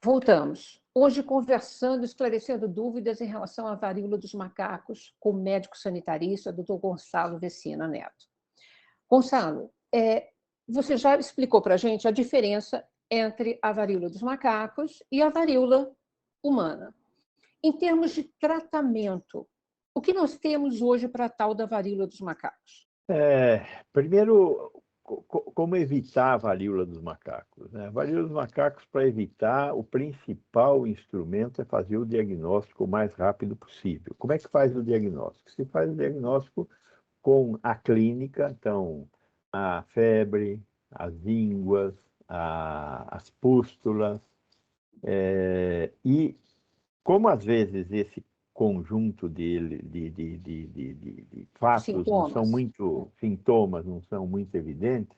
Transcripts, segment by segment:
Voltamos. Hoje conversando, esclarecendo dúvidas em relação à varíola dos macacos com o médico sanitarista, Dr. Gonçalo Vecina Neto. Gonçalo, você já explicou para a gente a diferença entre a varíola dos macacos e a varíola humana. Em termos de tratamento, o que nós temos hoje para a tal da varíola dos macacos? Primeiro, como evitar a varíola dos macacos, né? A varíola dos macacos, para evitar, o principal instrumento é fazer o diagnóstico o mais rápido possível. Como é que faz o diagnóstico? Se faz o diagnóstico com a clínica, então, a febre, as ínguas, as pústulas, e como às vezes esse conjunto de fatos não são muito, sintomas não são muito evidentes,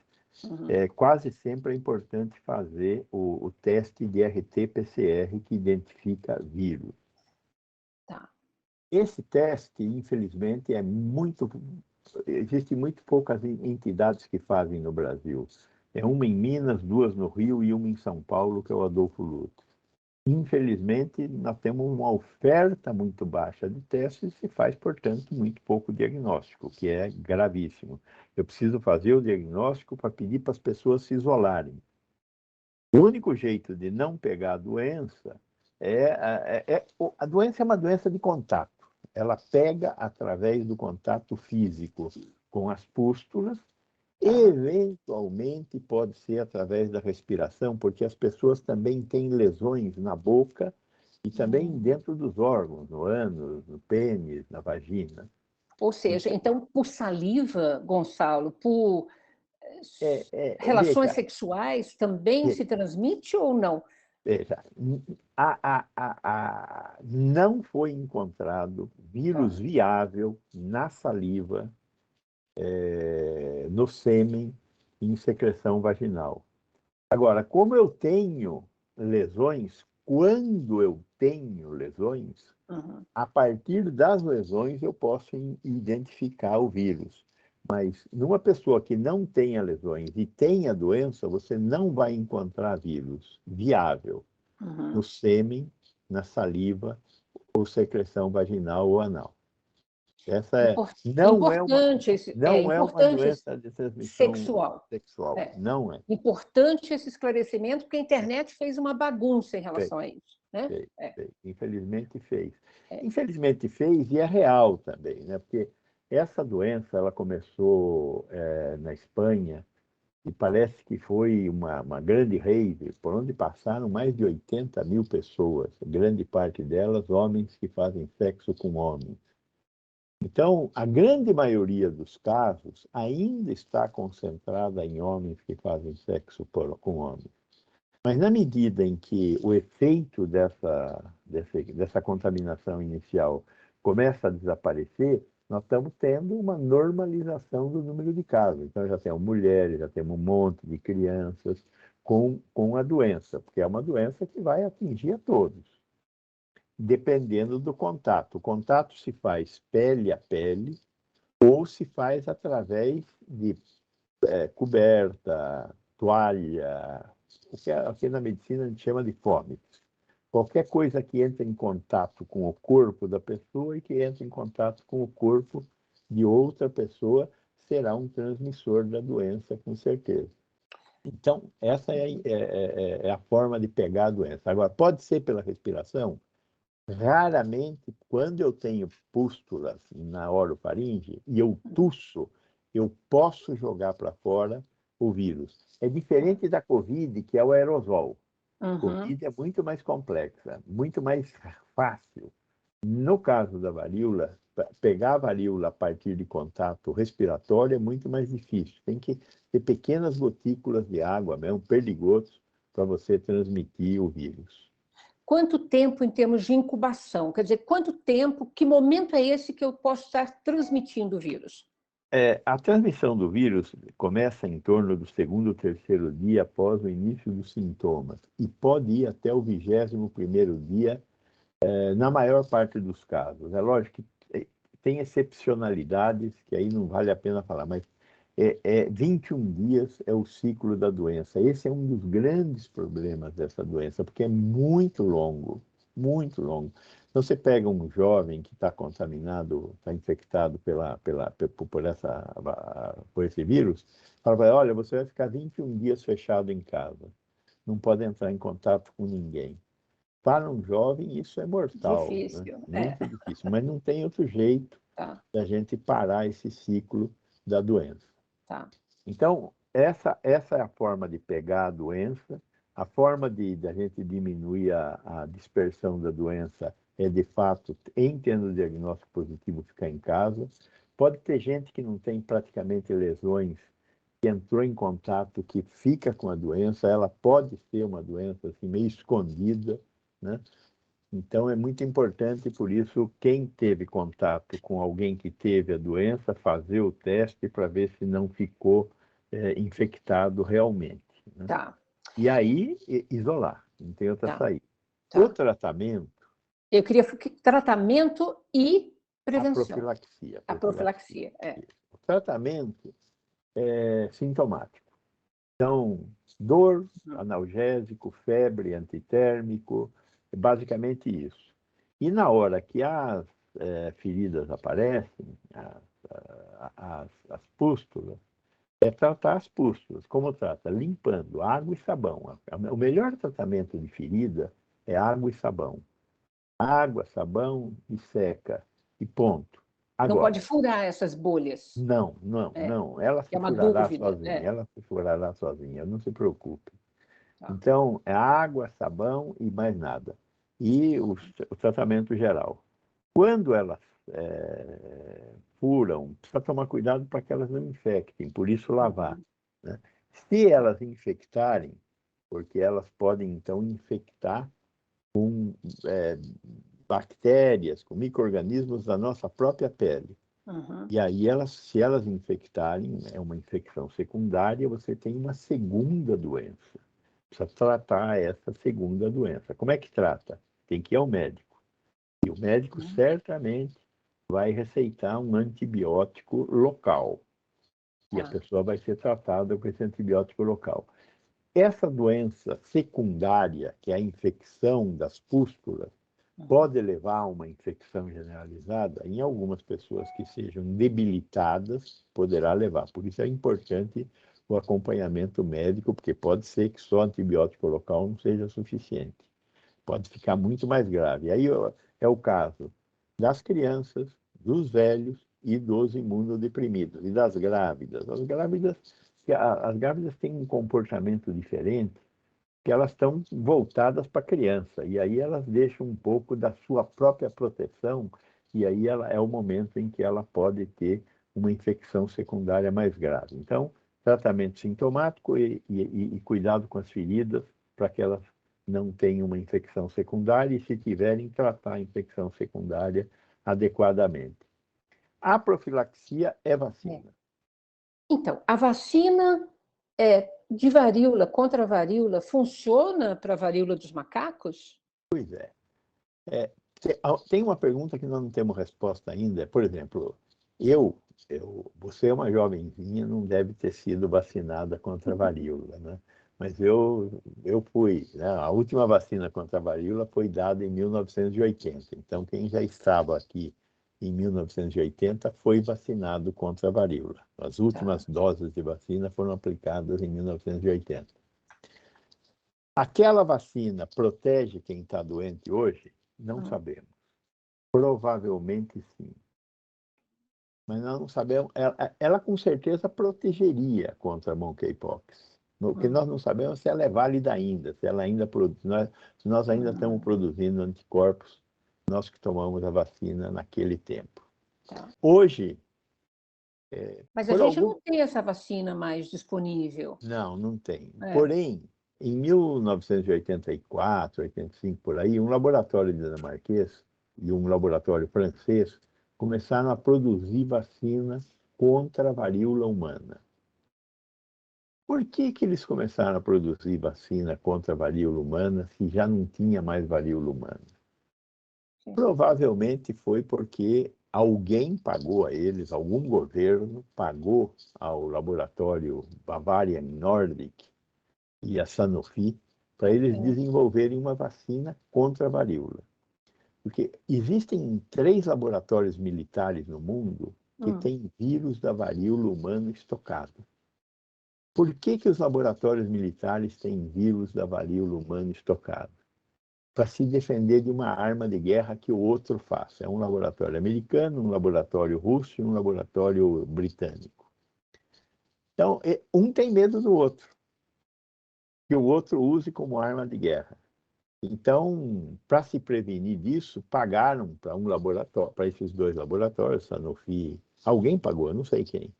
quase sempre é importante fazer o teste de RT-PCR que identifica vírus. Tá. Esse teste, infelizmente, existem muito poucas entidades que fazem no Brasil. É uma em Minas, duas no Rio e uma em São Paulo, que é o Adolfo Lutz. Infelizmente, nós temos uma oferta muito baixa de testes e se faz, portanto, muito pouco diagnóstico, o que é gravíssimo. Eu preciso fazer o diagnóstico para pedir para as pessoas se isolarem. O único jeito de não pegar a doença a doença é uma doença de contato. Ela pega através do contato físico com as pústulas. Eventualmente pode ser através da respiração, porque as pessoas também têm lesões na boca e também dentro dos órgãos, no ânus, no pênis, na vagina. Ou seja, então por saliva, Gonçalo, por relações sexuais também se transmite ou não? Veja, não foi encontrado vírus viável na saliva, no sêmen e em secreção vaginal. Agora, como eu tenho lesões, quando eu tenho lesões, a partir das lesões eu posso identificar o vírus. Mas numa pessoa que não tenha lesões e tenha doença, você não vai encontrar vírus viável no sêmen, na saliva ou secreção vaginal ou anal. Essa não é uma doença de transmissão sexual. Não é. Importante esse esclarecimento, porque a internet fez uma bagunça em relação a isso. Né? Fez. Infelizmente fez. Infelizmente fez e é real também, né? Porque essa doença ela começou na Espanha e parece que foi uma grande rave, por onde passaram mais de 80 mil pessoas, grande parte delas homens que fazem sexo com homens. Então, a grande maioria dos casos ainda está concentrada em homens que fazem sexo com homens. Mas na medida em que o efeito dessa contaminação inicial começa a desaparecer, nós estamos tendo uma normalização do número de casos. Então, já temos mulheres, já temos um monte de crianças com a doença, porque é uma doença que vai atingir a todos, dependendo do contato. O contato se faz pele a pele ou se faz através de coberta, toalha, o que aqui na medicina a gente chama de fómix. Qualquer coisa que entre em contato com o corpo da pessoa e que entre em contato com o corpo de outra pessoa será um transmissor da doença, com certeza. Então, essa é a forma de pegar a doença. Agora, pode ser pela respiração? Raramente, quando eu tenho pústulas na orofaringe e eu tusso, eu posso jogar para fora o vírus. É diferente da Covid, que é o aerosol. A Covid é muito mais complexa, muito mais fácil. No caso da varíola, pegar a varíola a partir de contato respiratório é muito mais difícil. Tem que ter pequenas gotículas de água mesmo, perdigotos, para você transmitir o vírus. Quanto tempo em termos de incubação? Quer dizer, quanto tempo, que momento é esse que eu posso estar transmitindo o vírus? A transmissão do vírus começa em torno do segundo ou terceiro dia após o início dos sintomas e pode ir até o 21º dia, na maior parte dos casos. É lógico que tem excepcionalidades que aí não vale a pena falar, mas 21 dias é o ciclo da doença. Esse é um dos grandes problemas dessa doença, porque é muito longo, muito longo. Então, você pega um jovem que está contaminado, está infectado por esse vírus, fala para ele, olha, você vai ficar 21 dias fechado em casa, não pode entrar em contato com ninguém. Para um jovem, isso é mortal, né? Difícil, Muito difícil, mas não tem outro jeito tá, da gente parar esse ciclo da doença. tá. Então, essa é a forma de pegar a doença. A forma de a gente diminuir a dispersão da doença é, de fato, em tendo o diagnóstico positivo, ficar em casa. Pode ter gente que não tem praticamente lesões, que entrou em contato, que fica com a doença. Ela pode ser uma doença assim, meio escondida, né? Então, é muito importante, por isso, quem teve contato com alguém que teve a doença, fazer o teste para ver se não ficou infectado realmente, né? Tá, E aí, isolar, não tem outra tá, saída. O tá. tratamento, Eu queria tratamento e a prevenção. profilaxia. A profilaxia, é. O tratamento é sintomático. Então, dor, analgésico, febre, antitérmico, é basicamente isso. E na hora que as feridas aparecem, as pústulas, é tratar as pústulas. Como trata? Limpando, água e sabão. O melhor tratamento de ferida é água e sabão. Água, sabão e seca. E ponto. Não Agora, pode furar essas bolhas. não, não, É, não. Ela é se uma furará dúvida. sozinha. É, Ela se furará sozinha. Não se preocupe. tá. Então, é água, sabão e mais nada. E o tratamento geral. Quando elas furam, precisa tomar cuidado para que elas não infectem, por isso lavar, Uhum. né? Se elas infectarem, porque elas podem então infectar com bactérias, com micro-organismos da nossa própria pele. Uhum. E aí, se elas infectarem, é uma infecção secundária, você tem uma segunda doença. Precisa tratar essa segunda doença. Como é que trata? Tem que ir ao médico. E o médico Uhum. certamente vai receitar um antibiótico local. E a Tá. pessoa vai ser tratada com esse antibiótico local. Essa doença secundária, que é a infecção das pústulas, Uhum. pode levar a uma infecção generalizada. Em algumas pessoas que sejam debilitadas, poderá levar. Por isso é importante o acompanhamento médico, porque pode ser que só antibiótico local não seja suficiente. Pode ficar muito mais grave. Aí é o caso das crianças, dos velhos e dos imunodeprimidos, e das grávidas. As grávidas têm um comportamento diferente, que elas estão voltadas para a criança, e aí elas deixam um pouco da sua própria proteção, e aí é o momento em que ela pode ter uma infecção secundária mais grave. Então, tratamento sintomático e cuidado com as feridas para que elas não tenham uma infecção secundária, e se tiverem, tratar a infecção secundária adequadamente. A profilaxia é É. vacina. Então, a vacina de varíola contra a varíola funciona para a varíola dos macacos? Pois é. É, tem uma pergunta que nós não temos resposta ainda. Por exemplo, você é uma jovenzinha, não deve ter sido vacinada contra a varíola, né? Mas eu fui, né? A última vacina contra a varíola foi dada em 1980. Então, quem já estava aqui em 1980 foi vacinado contra a varíola. As Tá. últimas doses de vacina foram aplicadas em 1980. Aquela vacina protege quem está doente hoje? Não Hum. sabemos. Provavelmente sim. Mas nós não sabemos. Ela com certeza protegeria contra a monkeypox. O que nós não sabemos é se ela é válida ainda, se ela ainda produz. Se nós ainda estamos Hum. produzindo anticorpos, nós que tomamos a vacina naquele tempo. Tá. Hoje, Mas a por gente algum. não tem essa vacina mais disponível. Não, não tem. É. Porém, em 1984, 85, por aí, um laboratório dinamarquês e um laboratório francês começaram a produzir vacinas contra a varíola humana. Por que eles começaram a produzir vacina contra a varíola humana se já não tinha mais varíola humana? Sim. Provavelmente foi porque alguém pagou a eles, algum governo pagou ao laboratório Bavarian Nordic e a Sanofi para eles desenvolverem uma vacina contra a varíola. Porque existem 3 laboratórios militares no mundo que têm vírus da varíola humana estocado. Por que os laboratórios militares têm vírus da varíola humana estocado? Para se defender de uma arma de guerra que o outro faça. É um laboratório americano, um laboratório russo e um laboratório britânico. Então, um tem medo do outro, que o outro use como arma de guerra. Então, para se prevenir disso, pagaram para um laboratório, para esses 2 laboratórios, Sanofi, alguém pagou, eu não sei quem,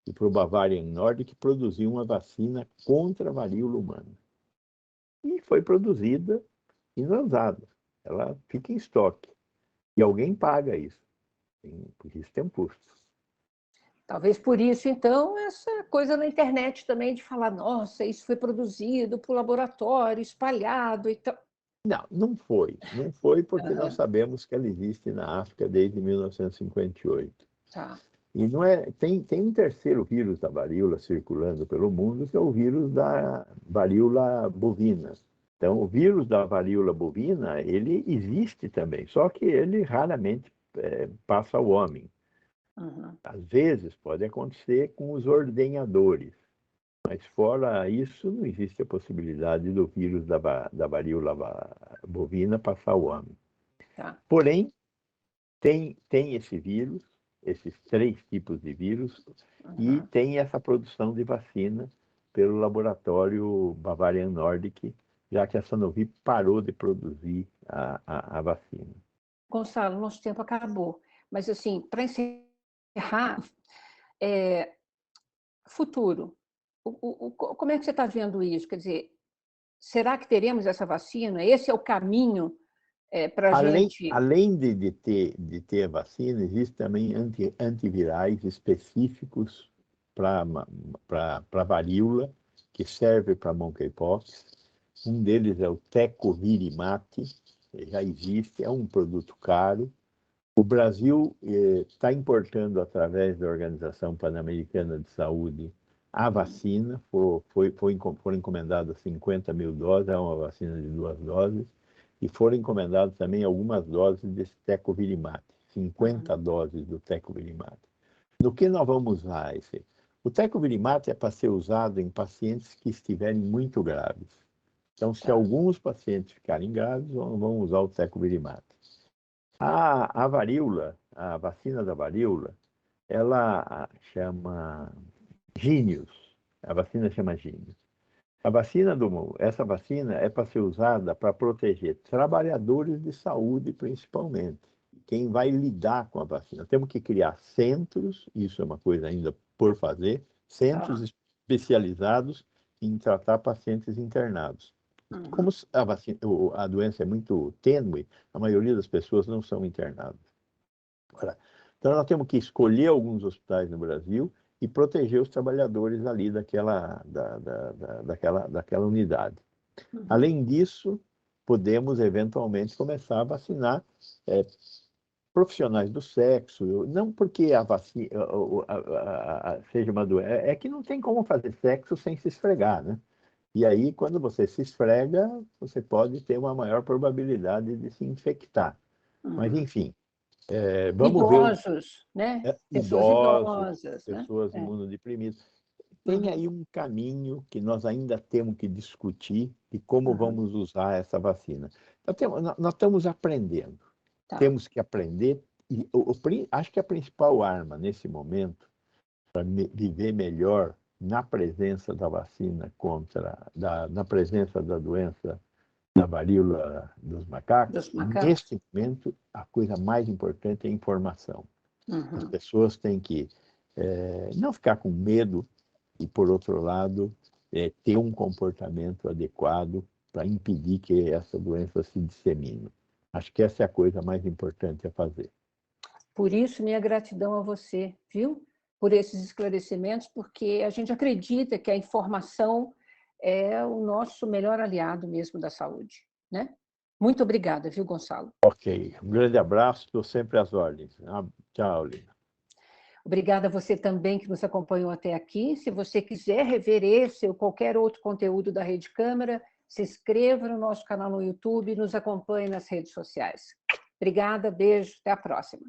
e para o Bavarian Nordic produzir uma vacina contra a varíola humana. E foi produzida e não é usada. Ela fica em estoque. E alguém paga isso, porque isso tem um custo. Talvez por isso, então, essa coisa na internet também de falar, nossa, isso foi produzido por laboratório, espalhado e tal. Não, não foi. Não foi porque nós sabemos que ela existe na África desde 1958. Tá. E não é, tem um terceiro vírus da varíola circulando pelo mundo, que é o vírus da varíola bovina. Então, o vírus da varíola bovina, ele existe também, só que ele raramente passa ao homem. Às vezes pode acontecer com os ordenhadores, mas fora isso, não existe a possibilidade do vírus da varíola bovina passar ao homem. Tá. Porém, tem esse vírus, esses 3 tipos de vírus, e tem essa produção de vacina pelo laboratório Bavarian Nordic, já que a Sanofi parou de produzir a vacina. Gonçalo, nosso tempo acabou. Mas, assim, para encerrar, futuro. Como é que você está vendo isso? Quer dizer, será que teremos essa vacina? Esse é o caminho para a gente... Além de ter a vacina, existem também antivirais específicos para a varíola, que serve para monkeypox. Um deles é o Tecovirimat, já existe, é um produto caro. O Brasil está importando, através da Organização Pan-Americana de Saúde, a vacina. Foram encomendadas 50 mil doses, é uma vacina de 2 doses, e foram encomendadas também algumas doses desse Tecovirimat, 50 doses do Tecovirimat. No que nós vamos usar esse? O Tecovirimat é para ser usado em pacientes que estiverem muito graves. Então, se alguns pacientes ficarem graves, vão usar o Tecovirimat. A varíola, a vacina da varíola, ela chama Jynneos. A vacina chama Jynneos. Essa vacina é para ser usada para proteger trabalhadores de saúde, principalmente. Quem vai lidar com a vacina. Temos que criar centros, isso é uma coisa ainda por fazer, centros especializados em tratar pacientes internados. Como a doença é muito tênue, a maioria das pessoas não são internadas. Então, nós temos que escolher alguns hospitais no Brasil e proteger os trabalhadores ali daquela unidade. Além disso, podemos eventualmente começar a vacinar profissionais do sexo, não porque a vacina seja uma doença, é que não tem como fazer sexo sem se esfregar, né? E aí, quando você se esfrega, você pode ter uma maior probabilidade de se infectar. Mas, enfim, vamos ver... Idosos, né? Pessoas idosas, né? Pessoas imunodeprimidas. Tem aí um caminho que nós ainda temos que discutir de como vamos usar essa vacina. Nós estamos aprendendo. Tá. Temos que aprender. E acho que a principal arma nesse momento para viver melhor na presença da vacina na presença da doença da varíola dos macacos, neste momento, a coisa mais importante é a informação. As pessoas têm que não ficar com medo e, por outro lado, ter um comportamento adequado para impedir que essa doença se dissemine. Acho que essa é a coisa mais importante a fazer. Por isso, minha gratidão a você, viu? Por esses esclarecimentos, porque a gente acredita que a informação é o nosso melhor aliado mesmo da saúde, né? Muito obrigada, viu, Gonçalo? Ok, um grande abraço, estou sempre às ordens. Tchau, Lina. Obrigada a você também que nos acompanhou até aqui. Se você quiser rever esse ou qualquer outro conteúdo da Rede Câmara, se inscreva no nosso canal no YouTube e nos acompanhe nas redes sociais. Obrigada, beijo, até a próxima.